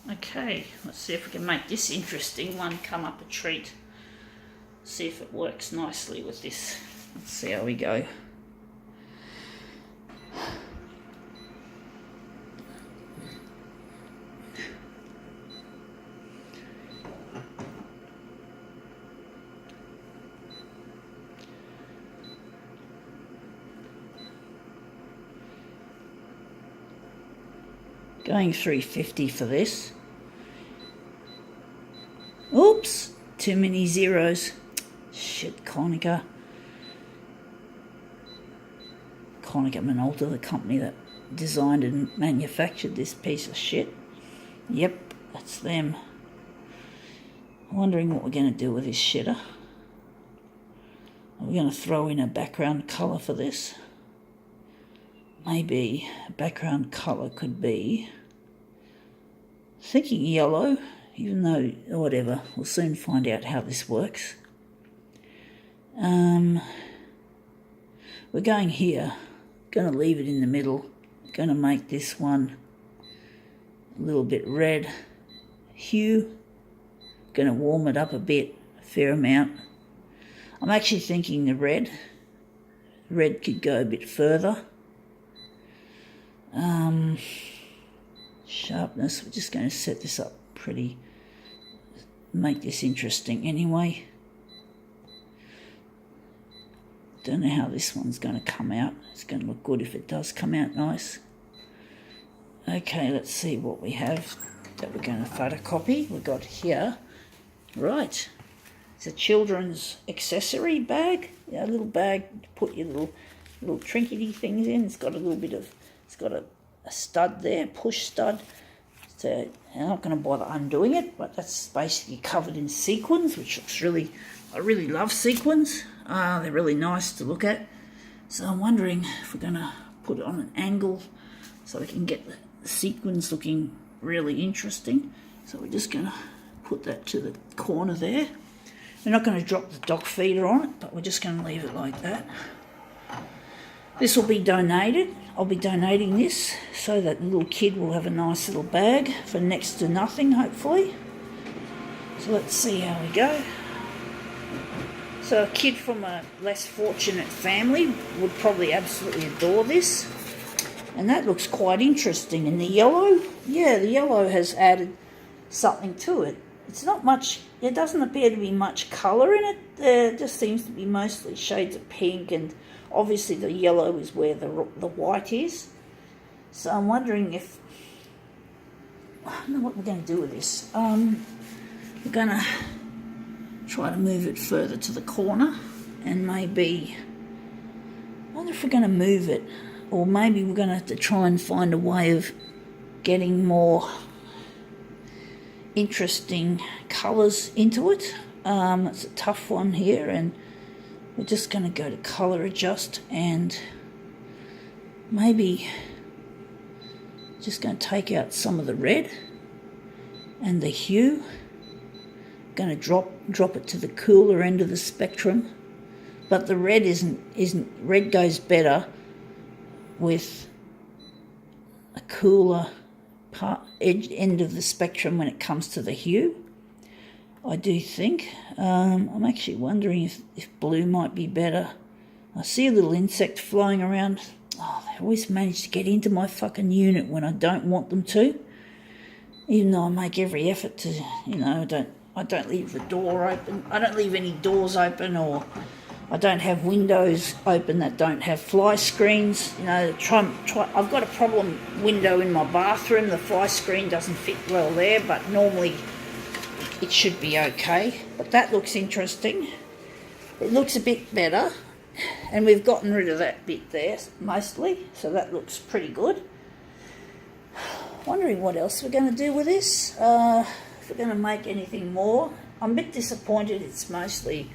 Okay, let's see if we can make this interesting one come up a treat. See if it works nicely with this. Let's see how we go. Going 350 for this. Oops, too many zeros. Shit, Konica Minolta, the company that designed and manufactured this piece of shit. Yep, that's them. I'm wondering what we're going to do with this shitter. Are we going to throw in a background colour for this? Maybe a background colour could be, thinking yellow, even though, whatever, we'll soon find out how this works. We're going here, going to leave it in the middle, going to make this one a little bit red hue, going to warm it up a bit, a fair amount. I'm actually thinking the red could go a bit further. Sharpness, we're just going to set this up pretty, make this interesting anyway. Don't know how this one's going to come out. It's going to look good if it does come out nice. Okay, let's see what we have that we're going to photocopy. We've got here, right, it's a children's accessory bag. Yeah, a little bag to put your little trinkety things in. It's got a little bit of, it's got a stud there, push stud. So I'm not going to bother undoing it, but that's basically covered in sequins, which looks really, I really love sequins. They're really nice to look at. So I'm wondering if we're going to put it on an angle so we can get the sequins looking really interesting. So we're just going to put that to the corner there. We're not going to drop the dog feeder on it, but we're just going to leave it like that. This will be donated. I'll be donating this so that the little kid will have a nice little bag for next to nothing, hopefully. So let's see how we go. So a kid from a less fortunate family would probably absolutely adore this. And that looks quite interesting. And the yellow, yeah, the yellow has added something to it. It's not much, there doesn't appear to be much colour in it. There just seems to be mostly shades of pink, and obviously the yellow is where the white is. So I'm wondering if, I don't know what we're going to do with this. We're going to try to move it further to the corner, and maybe, I wonder if we're going to move it, or maybe we're going to have to try and find a way of getting more interesting colours into it. It's a tough one here, and we're just going to go to colour adjust, and maybe just going to take out some of the red and the hue. Going to drop it to the cooler end of the spectrum, but the red isn't red goes better with a cooler end of the spectrum when it comes to the hue. I do think. I'm actually wondering if blue might be better. I see a little insect flying around. Oh, they always manage to get into my fucking unit when I don't want them to. Even though I make every effort to, I don't leave the door open. I don't leave any doors open, or I don't have windows open that don't have fly screens. I've got a problem window in my bathroom. The fly screen doesn't fit well there, but normally it should be okay. But that looks interesting. It looks a bit better, and we've gotten rid of that bit there mostly, so that looks pretty good. Wondering what else we're going to do with this. If we're going to make anything more. I'm a bit disappointed it's mostly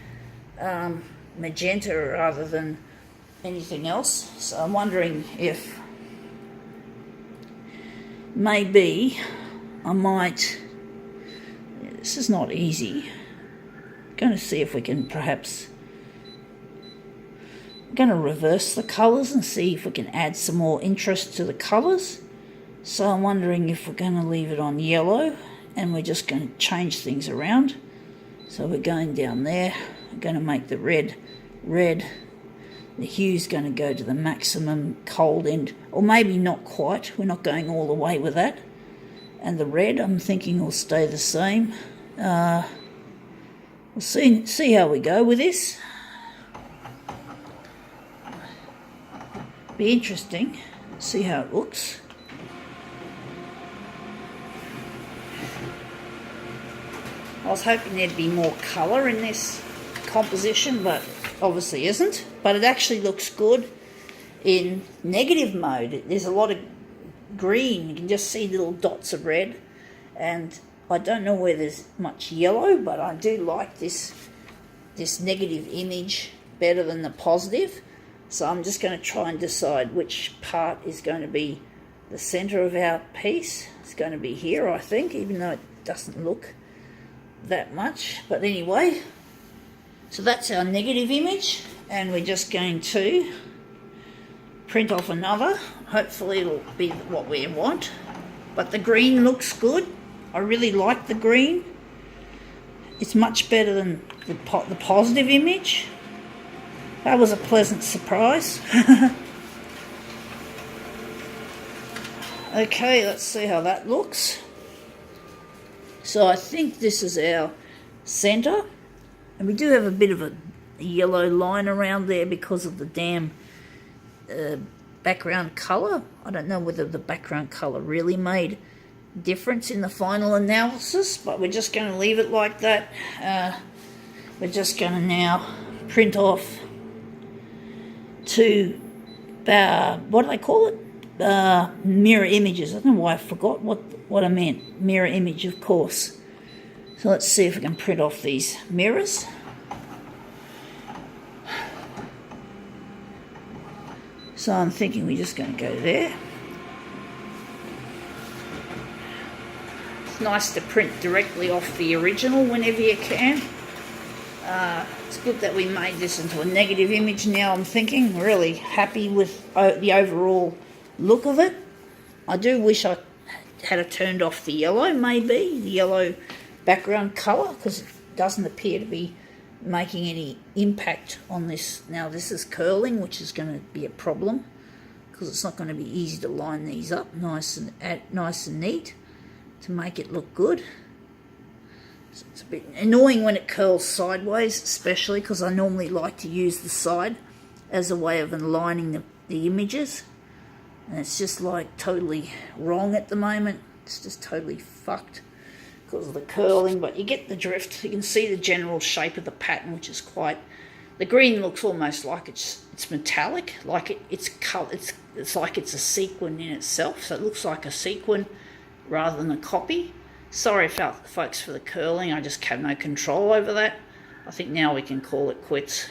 magenta rather than anything else. So I'm wondering if maybe I might, this is not easy. I'm going to see if we can perhaps, I'm going to reverse the colours and see if we can add some more interest to the colours. So I'm wondering if we're going to leave it on yellow and we're just going to change things around. So we're going down there, we're going to make the red red. The hue's going to go to the maximum cold end, or maybe not quite, we're not going all the way with that. And the red, I'm thinking, will stay the same. We'll see how we go with this. Be interesting, see how it looks. I was hoping there'd be more colour in this composition, but obviously isn't. But it actually looks good in negative mode. There's a lot of green, you can just see little dots of red, and I don't know where there's much yellow, but I do like this negative image better than the positive. So I'm just going to try and decide which part is going to be the centre of our piece. It's going to be here, I think, even though it doesn't look that much. But anyway, so that's our negative image, and we're just going to print off another. Hopefully it'll be what we want. But the green looks good. I really like the green. It's much better than the positive image. That was a pleasant surprise. Okay, let's see how that looks. So I think this is our centre, and we do have a bit of a yellow line around there because of the damn background colour. I don't know whether the background colour really made a difference in the final analysis, but we're just going to leave it like that. We're just going to now print off two, what do they call it? Mirror images. I don't know why I forgot what I meant. Mirror image, of course. So let's see if we can print off these mirrors. So I'm thinking we're just going to go there. It's nice to print directly off the original whenever you can. It's good that we made this into a negative image now. I'm thinking really happy with the overall look of it. I do wish I had turned off the yellow, maybe the yellow background colour, because it doesn't appear to be making any impact on this. Now this is curling, which is going to be a problem because it's not going to be easy to line these up nice and neat to make it look good. So it's a bit annoying when it curls sideways, especially because I normally like to use the side as a way of aligning the images, and it's just like totally wrong at the moment. It's just totally fucked because of the curling, but you get the drift. You can see the general shape of the pattern, which is quite. The green looks almost like it's metallic, like it's like it's a sequin in itself. So it looks like a sequin rather than a copy. Sorry, folks, for the curling. I just have no control over that. I think now we can call it quits.